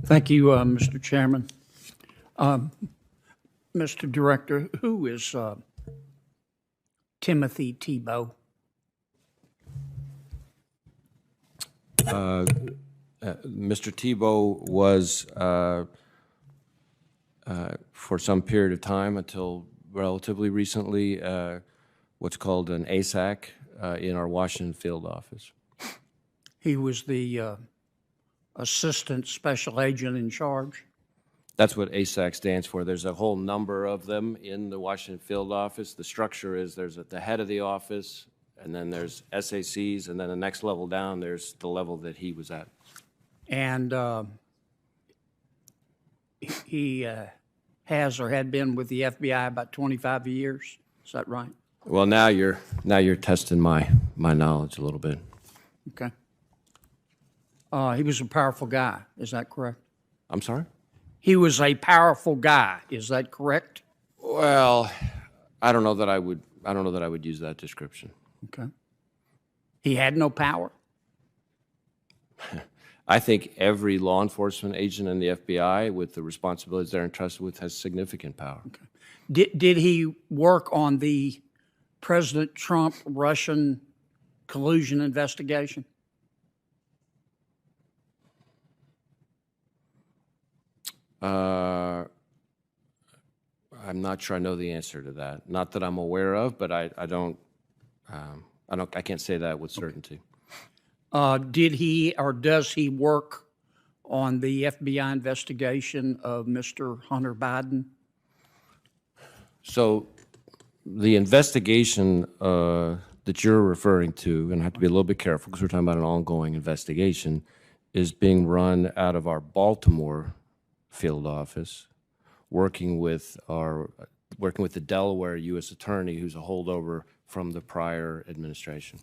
Thank you, Mr. Chairman. Mr. Director, who is Timothy Tebow? Mr. Tebow was, for some period of time until relatively recently, what's called an ASAC in our Washington field office. He was the Assistant Special Agent in charge? That's what ASAC stands for. There's a whole number of them in the Washington field office. The structure is there's at the head of the office, and then there's SACs, and then the next level down, there's the level that he was at. And he has or had been with the FBI about 25 years. Is that right? Well, now you're testing my knowledge a little bit. Okay. He was a powerful guy. Is that correct? I'm sorry? He was a powerful guy. Is that correct? Well, I don't know that I would use that description. Okay. He had no power? I think every law enforcement agent in the FBI with the responsibilities they're entrusted with has significant power. Okay. Did he work on the President Trump Russian collusion investigation? I'm not sure I know the answer to that. Not that I'm aware of, but I can't say that with certainty. Did he or does he work on the FBI investigation of Mr. Hunter Biden? So the investigation that you're referring to, and I have to be a little bit careful because we're talking about an ongoing investigation, is being run out of our Baltimore field office, working with the Delaware U.S. Attorney, who's a holdover from the prior administration.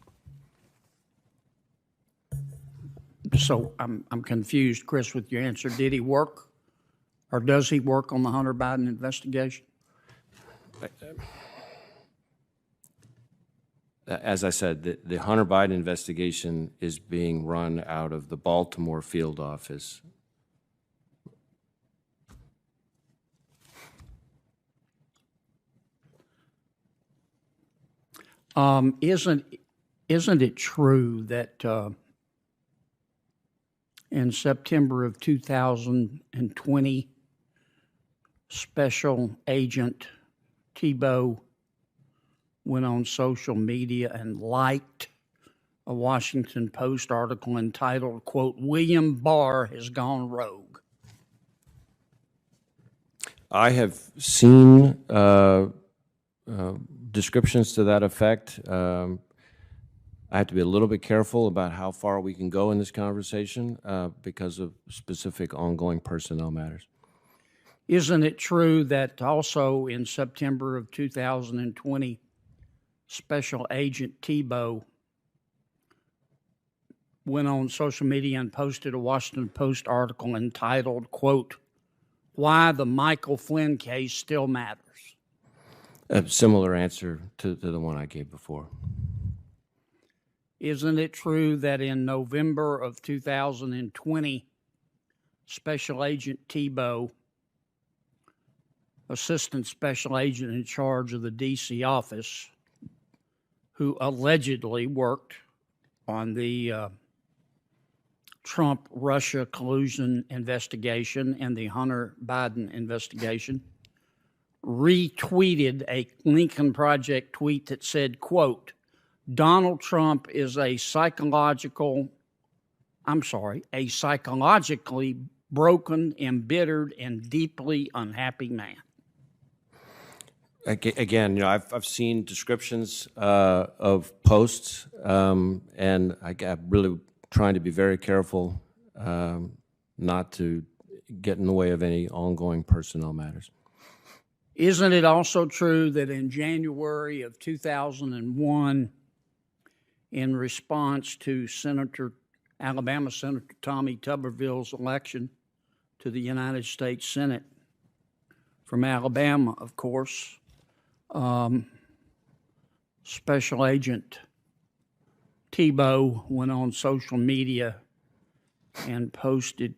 So I'm confused, Chris, with your answer. Did he work, or does he work on the Hunter Biden investigation? As I said, the Hunter Biden investigation is being run out of the Baltimore field office. Isn't it true that in September of 2020, Special Agent Tebow went on social media and liked a Washington Post article entitled, quote, "William Barr has gone rogue"? I have seen descriptions to that effect. I have to be a little bit careful about how far we can go in this conversation because of specific ongoing personnel matters. Isn't it true that also in September of 2020, Special Agent Tebow went on social media and posted a Washington Post article entitled, quote, "Why the Michael Flynn case still matters"? A similar answer to the one I gave before. Isn't it true that in November of 2020, Special Agent Tebow, Assistant Special Agent in charge of the D.C. office, who allegedly worked on the Trump-Russia collusion investigation and the Hunter Biden investigation, retweeted a Lincoln Project tweet that said, quote, "Donald Trump is a psychologically broken, embittered, and deeply unhappy man"? Again, I've seen descriptions of posts, and I'm really trying to be very careful not to get in the way of any ongoing personnel matters. Isn't it also true that in January of 2001, in response to Alabama Senator Tommy Tuberville's election to the United States Senate from Alabama, of course, Special Agent Tebow went on social media and posted,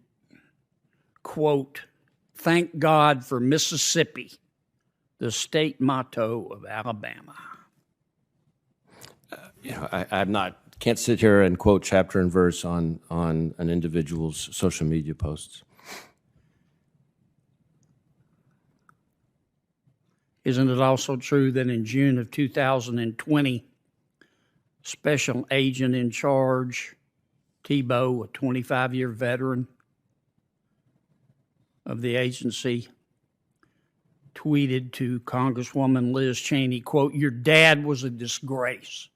quote, "Thank God for Mississippi, the state motto of Alabama." Can't sit here and quote chapter and verse on an individual's social media posts. Isn't it also true that in June of 2020, Special Agent in Charge Thibault, a 25-year veteran of the agency, tweeted to Congresswoman Liz Cheney, quote, "Your dad was a disgrace"?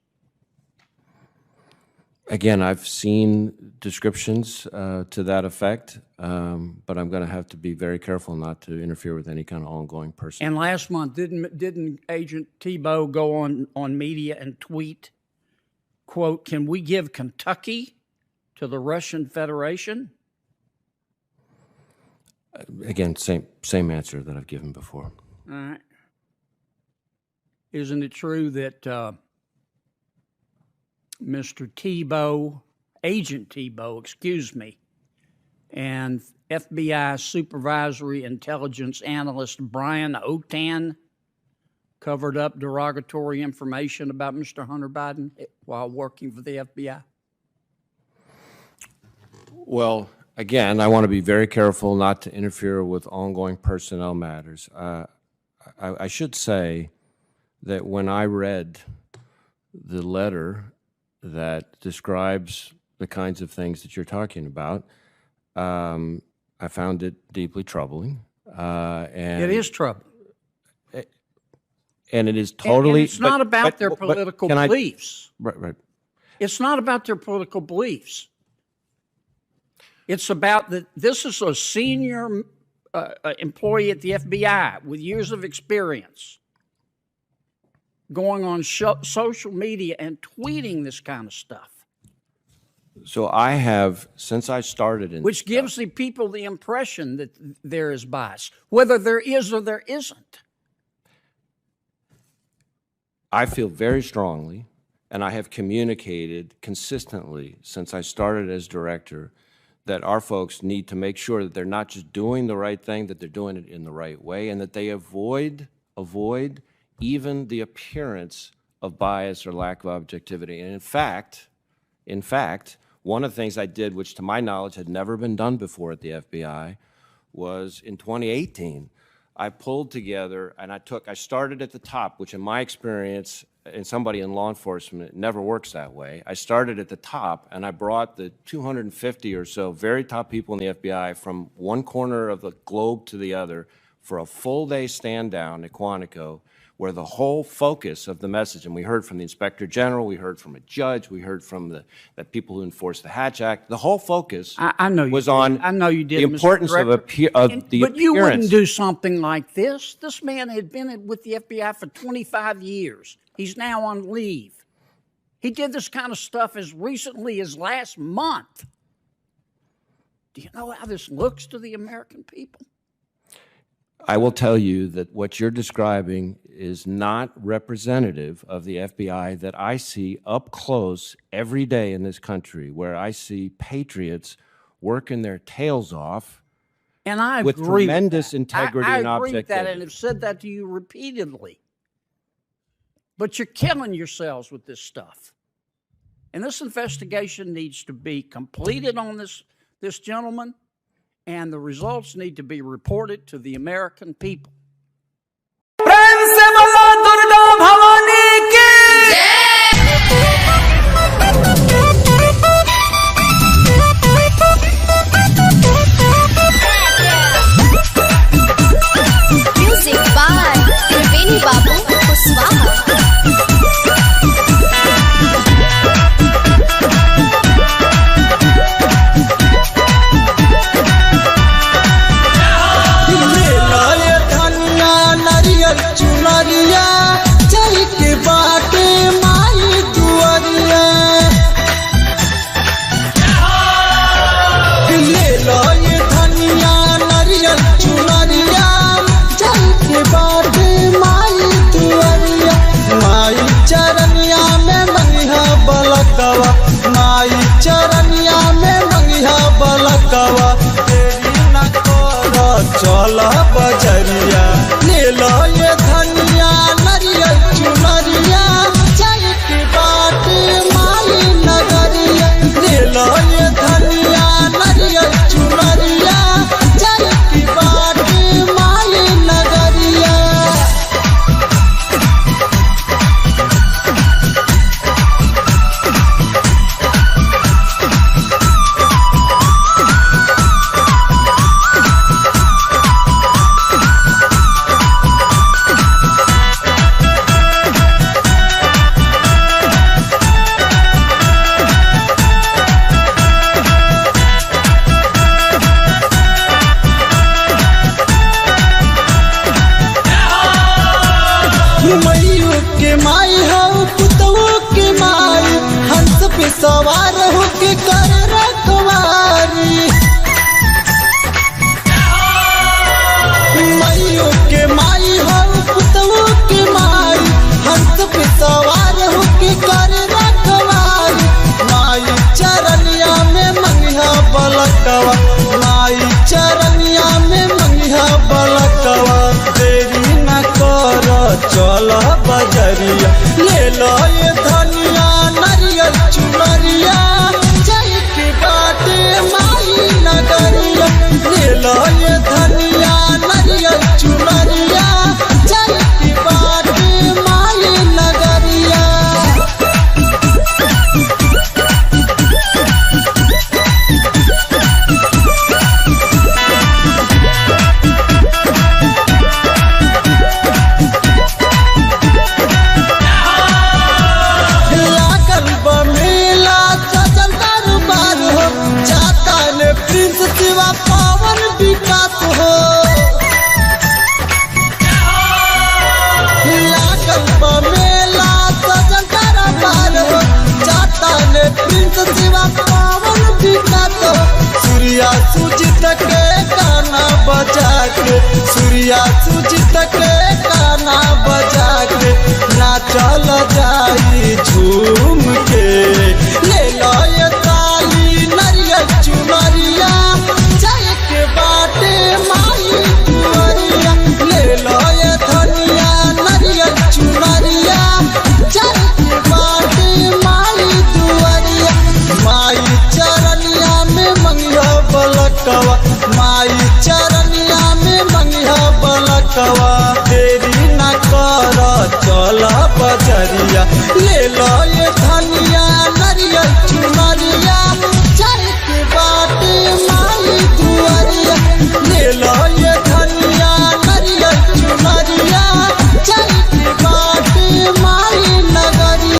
Again, I've seen descriptions to that effect, but I'm going to have to be very careful not to interfere with any kind of ongoing person. And last month, didn't Agent Thibault go on media and tweet, quote, "Can we give Kentucky to the Russian Federation"? Again, same answer that I've given before. All right. Isn't it true that Mr. Thibault, Agent Thibault, and FBI Supervisory Intelligence Analyst Brian Otan covered up derogatory information about Mr. Hunter Biden while working for the FBI? Well, again, I want to be very careful not to interfere with ongoing personnel matters. I should say that when I read the letter that describes the kinds of things that you're talking about, I found it deeply troubling. And it is troubling. And it is totally... And it's not about their political beliefs. Right. It's not about their political beliefs. It's about that this is a senior employee at the FBI with years of experience going on social media and tweeting this kind of stuff. So I have, since I started in... Which gives the people the impression that there is bias, whether there is or there isn't. I feel very strongly, and I have communicated consistently since I started as director, that our folks need to make sure that they're not just doing the right thing, that they're doing it in the right way, and that they avoid even the appearance of bias or lack of objectivity. And in fact, one of the things I did, which to my knowledge had never been done before at the FBI, was in 2018, I pulled together and I started at the top, which in my experience, and somebody in law enforcement, it never works that way. I started at the top and I brought the 250 or so very top people in the FBI from one corner of the globe to the other for a full day stand down at Quantico, where the whole focus of the message, and we heard from the Inspector General, we heard from a judge, we heard from the people who enforced the Hatch Act, the whole focus was on the importance of the appearance. But you wouldn't do something like this. This man had been with the FBI for 25 years. He's now on leave. He did this kind of stuff as recently as last month. Do you know how this looks to the American people? I will tell you that what you're describing is not representative of the FBI that I see up close every day in this country, where I see patriots working their tails off and I with agree tremendous with integrity and objectivity. I agree with that and have said that to you repeatedly. But you're killing yourselves with this stuff. And this investigation needs to be completed on this gentleman, and the results need to be reported to the American people. प्रेम से बोलो दुर्गा भवानी की Music by Triveni Babu Kuswaha. ये चल बजरिया ले लो ये धनिया नरियल चुनरिया जाए के बाटे माई नगरिया ले लो ये धनिया नरियल चुनरिया जाए के बाटे माई नगरिया। मैयो के माई हो पुतवो के माई हंस पे सवार हो के कर रखवारी मैयो के माई हो पुतवो के माई हंस पे सवार हो के कर रखवारी माई चरनिया में मंगिया बलकवा माई चरनिया में मंगिया बलकवा देरी न कर चल बजरिया ले लो ये धनिया नरियल चुनरिया जाए के बाटे माई नगरिया ले लो ये धनिया नरियल चुनरिया जाए के बाटे माई नगरिया। लागल बमेला सजल दरबार हो जाता ने प्रिंस शिवा पावन विकास हो लागल बमेला सजल दरबार हो जाता ने प्रिंस शिवा पावन विकास हो सूर्या सुजित के गाना बजा के सूर्या सुजित के गाना बजा के नाचल जाई झूम के ले लो ये ताली नरियल चुनरिया जाए के बाटे माई दुआरिया ले लो ये धनिया नरियल चुनरिया जाए के बाटे माई दुआरिया माई चरनिया में मंगिया बलकवा माई चरनिया में मंगिया बलकवा देरी न कर चल बजरिया ले लो ये धनिया